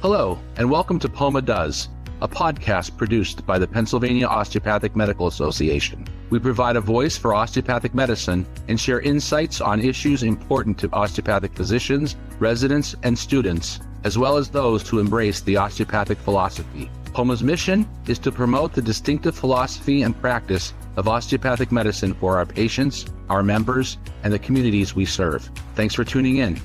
Hello, and welcome to POMA Does, a podcast produced by the Pennsylvania Osteopathic Medical Association. We provide a voice for osteopathic medicine and share insights on issues important to osteopathic physicians, residents, and students, as well as those who embrace the osteopathic philosophy. POMA's mission is to promote the distinctive philosophy and practice of osteopathic medicine for our patients, our members, and the communities we serve. Thanks for tuning in.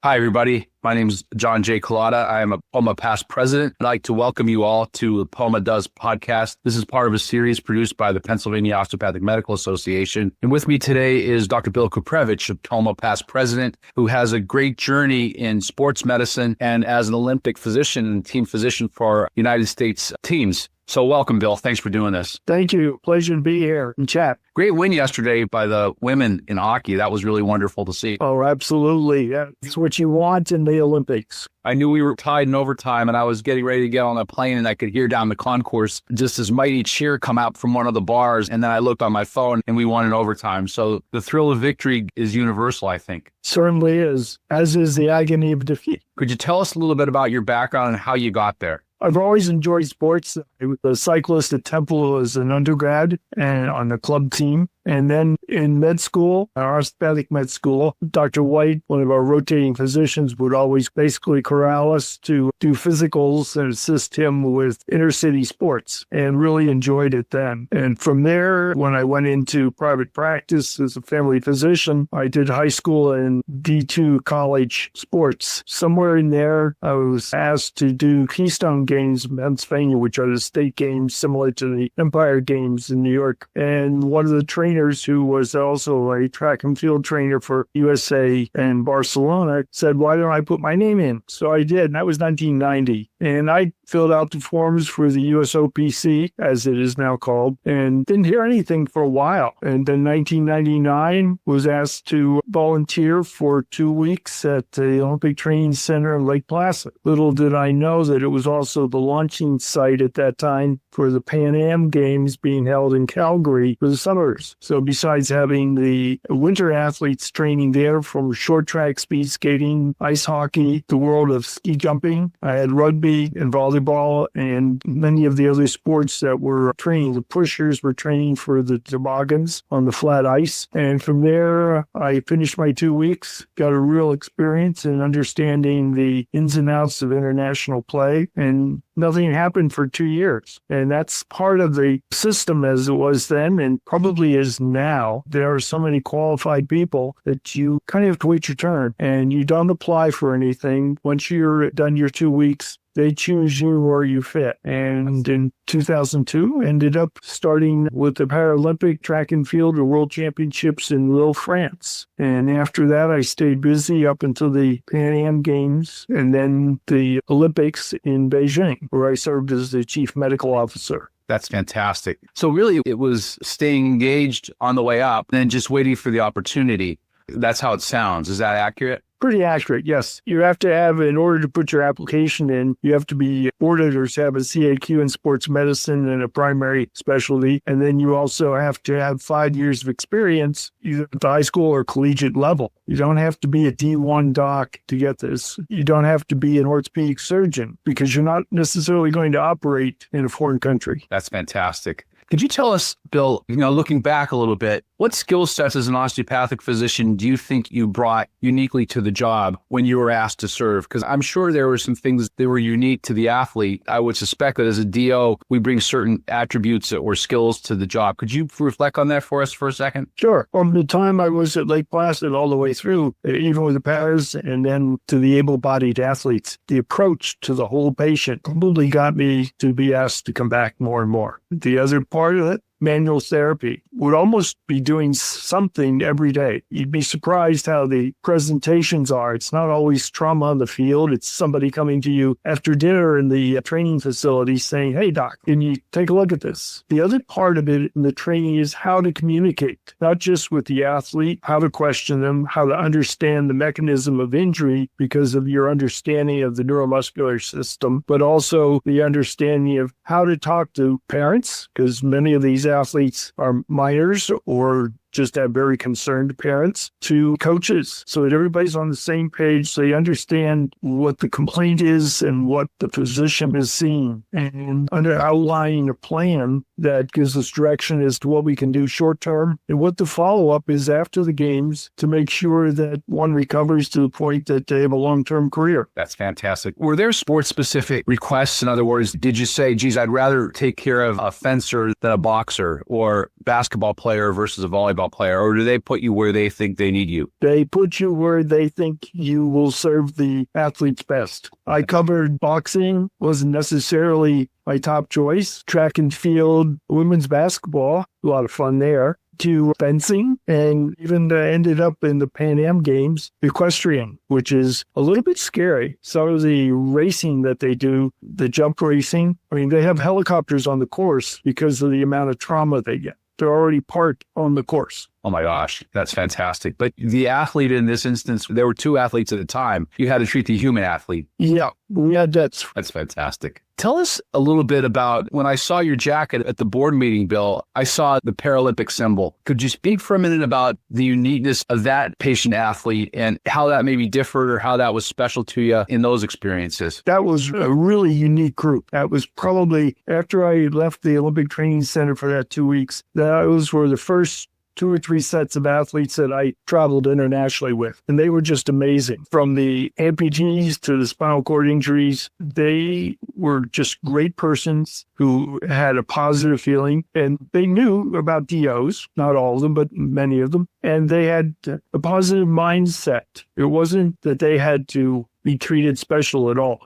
Hi, everybody. My name is John J. Kalata. I am a POMA past president. I'd like to welcome you all to the POMA Does podcast. This is part of a series produced by the Pennsylvania Osteopathic Medical Association. And with me today is Dr. Bill Kuprevich, a POMA past president, who has a great journey in sports medicine and as an Olympic physician and team physician for United States teams. So welcome, Bill. Thanks for doing this. Thank you. Pleasure to be here and chat. Great win yesterday by the women in hockey. That was really wonderful to see. Oh, absolutely. That's what you want in the Olympics. I knew we were tied in overtime, and I was getting ready to get on a plane, and I could hear down the concourse just this mighty cheer come out from one of the bars. And then I looked on my phone, and we won in overtime. So the thrill of victory is universal, I think. Certainly is, as is the agony of defeat. Could you tell us a little bit about your background and how you got there? I've always enjoyed sports. I was a cyclist at Temple as an undergrad and on the club team. And then in med school, our osteopathic med school, Dr. White, one of our rotating physicians, would always basically corral us to do physicals and assist him with intercity sports, and really enjoyed it then. And from there, when I went into private practice as a family physician, I did high school and D2 college sports. Somewhere in there, I was asked to do Keystone Games in Pennsylvania, which are the state games similar to the Empire Games in New York. And one of the trainers, who was also a track and field trainer for USA and Barcelona, said, "Why don't I put my name in?" So I did, and that was 1990. And I filled out the forms for the USOPC, as it is now called, and didn't hear anything for a while. And then 1999 was asked to volunteer for 2 weeks at the Olympic Training Center in Lake Placid. Little did I know that it was also the launching site at that time for the Pan Am Games being held in Calgary for the summers. So besides having the winter athletes training there from short track, speed skating, ice hockey, the world of ski jumping, I had rugby and volleyball and many of the other sports that were training. The pushers were training for the toboggans on the flat ice. And from there, I finished my 2 weeks, got a real experience in understanding the ins and outs of international play, and nothing happened for 2 years. And that's part of the system as it was then and probably is now. There are so many qualified people that you kind of have to wait your turn, and you don't apply for anything. Once you're done your 2 weeks, they choose you where you fit. And in 2002, ended up starting with the Paralympic track and field or World Championships in Lille, France. And after that, I stayed busy up until the Pan Am Games and then the Olympics in Beijing, where I served as the chief medical officer. That's fantastic. So really, it was staying engaged on the way up, then just waiting for the opportunity. That's how it sounds. Is that accurate? Pretty accurate, yes. You have to have, in order to put your application in, you have to be auditors, have a CAQ in sports medicine and a primary specialty. And then you also have to have 5 years of experience, either at the high school or collegiate level. You don't have to be a D1 doc to get this. You don't have to be an orthopedic surgeon because you're not necessarily going to operate in a foreign country. That's fantastic. Could you tell us, Bill, looking back a little bit, what skill sets as an osteopathic physician do you think you brought uniquely to the job when you were asked to serve? Because I'm sure there were some things that were unique to the athlete. I would suspect that as a DO, we bring certain attributes or skills to the job. Could you reflect on that for us for a second? Sure. From the time I was at Lake Placid all the way through, even with the paras and then to the able-bodied athletes, the approach to the whole patient probably got me to be asked to come back more and more. The other part of it, manual therapy, would almost be doing something every day. You'd be surprised how the presentations are. It's not always trauma on the field. It's somebody coming to you after dinner in the training facility saying, "Hey, doc, can you take a look at this?" The other part of it in the training is how to communicate, not just with the athlete, how to question them, how to understand the mechanism of injury because of your understanding of the neuromuscular system, but also the understanding of how to talk to parents, because many of these athletes are minors or just have very concerned parents, to coaches, so that everybody's on the same page, so they understand what the complaint is and what the physician is seeing, and under outlining a plan that gives us direction as to what we can do short term and what the follow-up is after the games to make sure that one recovers to the point that they have a long-term career. That's fantastic. Were there sports-specific requests? In other words, did you say, geez, I'd rather take care of a fencer than a boxer, or basketball player versus a volleyball player, or do they put you where they think they need you? They put you where they think you will serve the athletes best. I covered boxing, wasn't necessarily my top choice. Track and field, women's basketball, a lot of fun there, to fencing, and even ended up in the Pan Am Games, equestrian, which is a little bit scary. Some of the racing that they do, the jump racing, I mean, they have helicopters on the course because of the amount of trauma they get. They're already parked on the course. Oh my gosh, that's fantastic. But the athlete in this instance, there were two athletes at a time. You had to treat the human athlete. Yeah, that's fantastic. Tell us a little bit about, when I saw your jacket at the board meeting, Bill, I saw the Paralympic symbol. Could you speak for a minute about the uniqueness of that patient athlete and how that maybe differed or how that was special to you in those experiences? That was a really unique group. That was probably, after I left the Olympic Training Center for that 2 weeks, those were the first 2 or 3 sets of athletes that I traveled internationally with. And they were just amazing. From the amputees to the spinal cord injuries, they were just great persons who had a positive feeling. And they knew about DOs, not all of them, but many of them. And they had a positive mindset. It wasn't that they had to be treated special at all.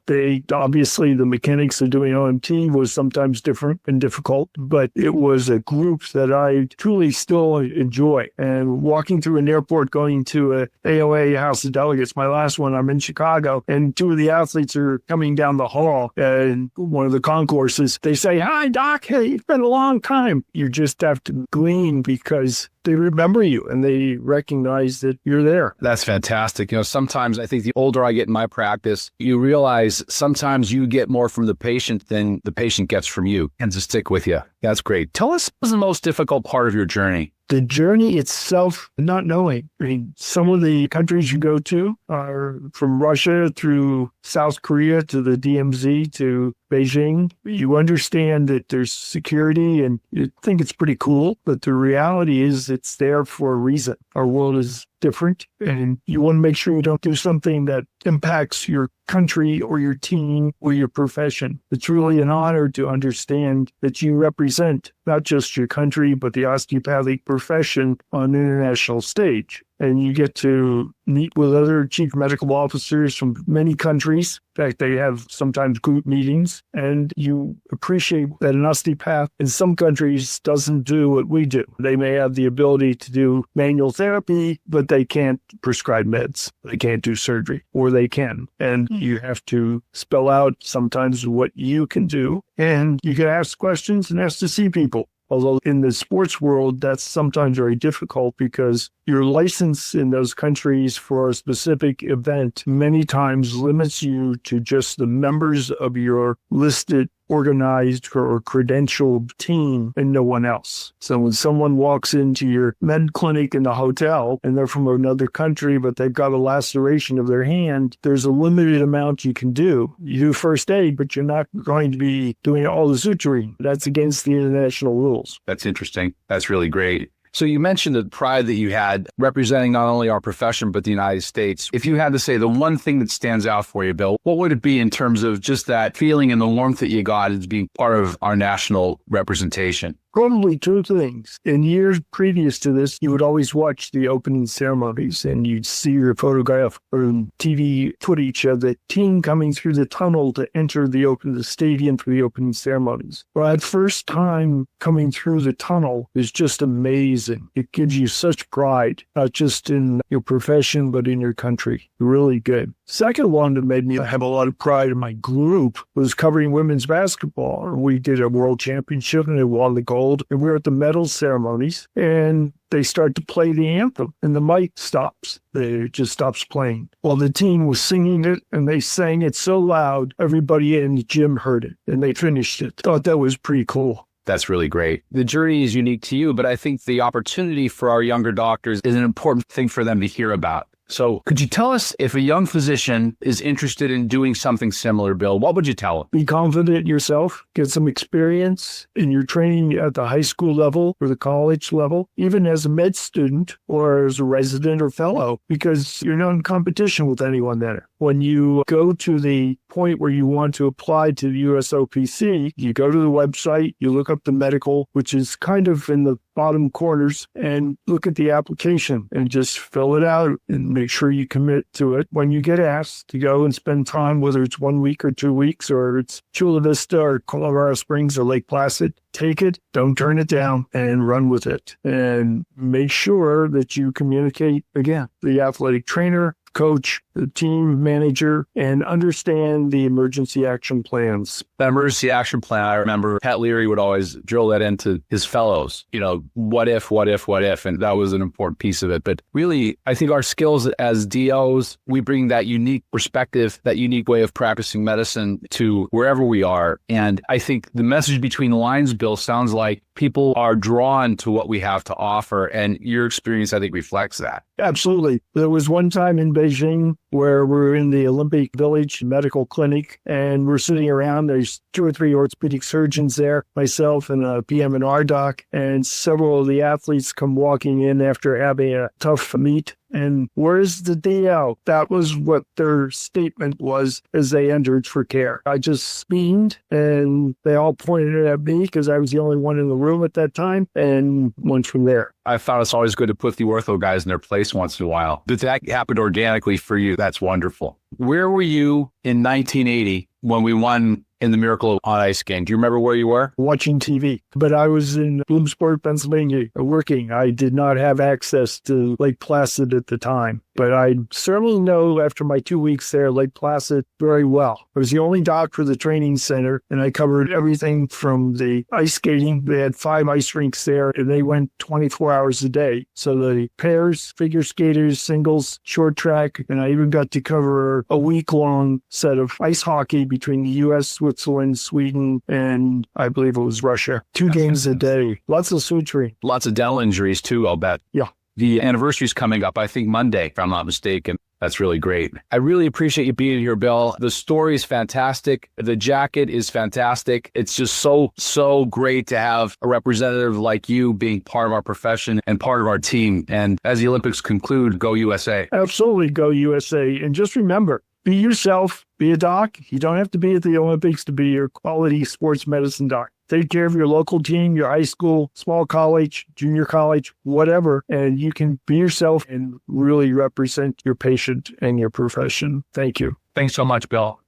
Obviously, the mechanics of doing OMT was sometimes different and difficult, but it was a group that I truly still enjoy. And walking through an airport, going to a AOA House of Delegates, my last one, I'm in Chicago, and 2 of the athletes are coming down the hall, and one of the concourses, they say, "Hi, Doc. Hey, it's been a long time." You just have to glean because they remember you and they recognize that you're there. That's fantastic. Sometimes I think the older I get in my practice, you realize sometimes you get more from the patient than the patient gets from you, and to stick with you. That's great. Tell us, what was the most difficult part of your journey? The journey itself, not knowing. I mean, some of the countries you go to are from Russia through South Korea to the DMZ to Beijing. You understand that there's security and you think it's pretty cool, but the reality is it's there for a reason. Our world is different, and you want to make sure you don't do something that impacts your country or your team or your profession. It's really an honor to understand that you represent not just your country, but the osteopathic profession on an international stage. And you get to meet with other chief medical officers from many countries. In fact, they have sometimes group meetings, and you appreciate that an osteopath in some countries doesn't do what we do. They may have the ability to do manual therapy, but they can't prescribe meds. They can't do surgery, or they can. And you have to spell out sometimes what you can do, and you can ask questions and ask to see people. Although in the sports world, that's sometimes very difficult because your license in those countries for a specific event many times limits you to just the members of your listed, organized, or credentialed team and no one else. So when someone walks into your med clinic in the hotel and they're from another country, but they've got a laceration of their hand, there's a limited amount you can do. You do first aid, but you're not going to be doing all the suturing. That's against the international rules. That's interesting. That's really great. So you mentioned the pride that you had representing not only our profession, but the United States. If you had to say the one thing that stands out for you, Bill, what would it be in terms of just that feeling and the warmth that you got as being part of our national representation? Probably 2 things. In years previous to this, you would always watch the opening ceremonies and you'd see your photograph or TV footage of the team coming through the tunnel to enter the stadium for the opening ceremonies. Well, that first time coming through the tunnel is just amazing. It gives you such pride, not just in your profession, but in your country. Really good. Second one that made me have a lot of pride in my group was covering women's basketball. We did a world championship and it won the gold. And we were at the medal ceremonies and they start to play the anthem and the mic stops. It just stops playing. Well, the team was singing it and they sang it so loud, everybody in the gym heard it and they finished it. Thought that was pretty cool. That's really great. The journey is unique to you, but I think the opportunity for our younger doctors is an important thing for them to hear about. So could you tell us if a young physician is interested in doing something similar, Bill, what would you tell them? Be confident in yourself, get some experience in your training at the high school level or the college level, even as a med student or as a resident or fellow, because you're not in competition with anyone there. When you go to the point where you want to apply to the USOPC, you go to the website, you look up the medical, which is kind of in the bottom corners, and look at the application and just fill it out and make sure you commit to it. When you get asked to go and spend time, whether it's 1 week or 2 weeks, or it's Chula Vista or Colorado Springs or Lake Placid, take it, don't turn it down, and run with it. And make sure that you communicate, again, the athletic trainer, coach, the team manager, and understand the emergency action plans. That emergency action plan, I remember Pat Leary would always drill that into his fellows, what if, and that was an important piece of it. But really, I think our skills as DOs, we bring that unique perspective, that unique way of practicing medicine to wherever we are. And I think the message between the lines, Bill, sounds like people are drawn to what we have to offer. And your experience, I think, reflects that. Absolutely. There was one time in Beijing where we're in the Olympic Village medical clinic and we're sitting around. There's 2 or 3 orthopedic surgeons there, myself and a PM&R doc, and several of the athletes come walking in after having a tough meet. And where's the DO? That was what their statement was as they entered for care. I just beamed and they all pointed at me because I was the only one in the room at that time, and went from there. I found it's always good to put the ortho guys in their place once in a while. But that happened organically for you. That's wonderful. Where were you in 1980 when we won in the Miracle on Ice game? Do you remember where you were? Watching TV. But I was in Bloomsburg, Pennsylvania, working. I did not have access to Lake Placid at the time. But I certainly know after my 2 weeks there, Lake Placid very well. I was the only doc for the training center, and I covered everything from the ice skating. They had 5 ice rinks there, and they went 24 hours a day. So the pairs, figure skaters, singles, short track, and I even got to cover a week-long set of ice hockey between the U.S., Switzerland, Sweden, and I believe it was Russia. 2 games a day. Lots of suturing. Lots of dental injuries, too, I'll bet. Yeah. The anniversary is coming up, I think Monday, if I'm not mistaken. That's really great. I really appreciate you being here, Bill. The story is fantastic. The jacket is fantastic. It's just so great to have a representative like you being part of our profession and part of our team. And as the Olympics conclude, go USA. Absolutely, go USA. And just remember, be yourself, be a doc. You don't have to be at the Olympics to be your quality sports medicine doc. Take care of your local team, your high school, small college, junior college, whatever, and you can be yourself and really represent your patient and your profession. Thank you. Thanks so much, Bill.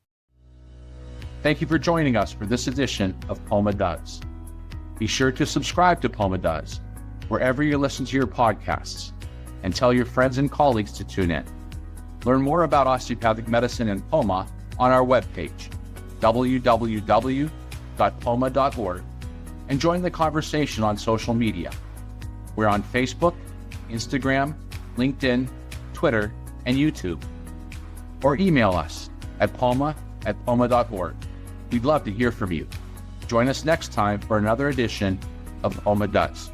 Thank you for joining us for this edition of POMA Does. Be sure to subscribe to POMA Does wherever you listen to your podcasts, and tell your friends and colleagues to tune in. Learn more about osteopathic medicine and POMA on our webpage, www.poma.org, and join the conversation on social media. We're on Facebook, Instagram, LinkedIn, Twitter, and YouTube. Or email us at poma@poma.org. We'd love to hear from you. Join us next time for another edition of POMA Does.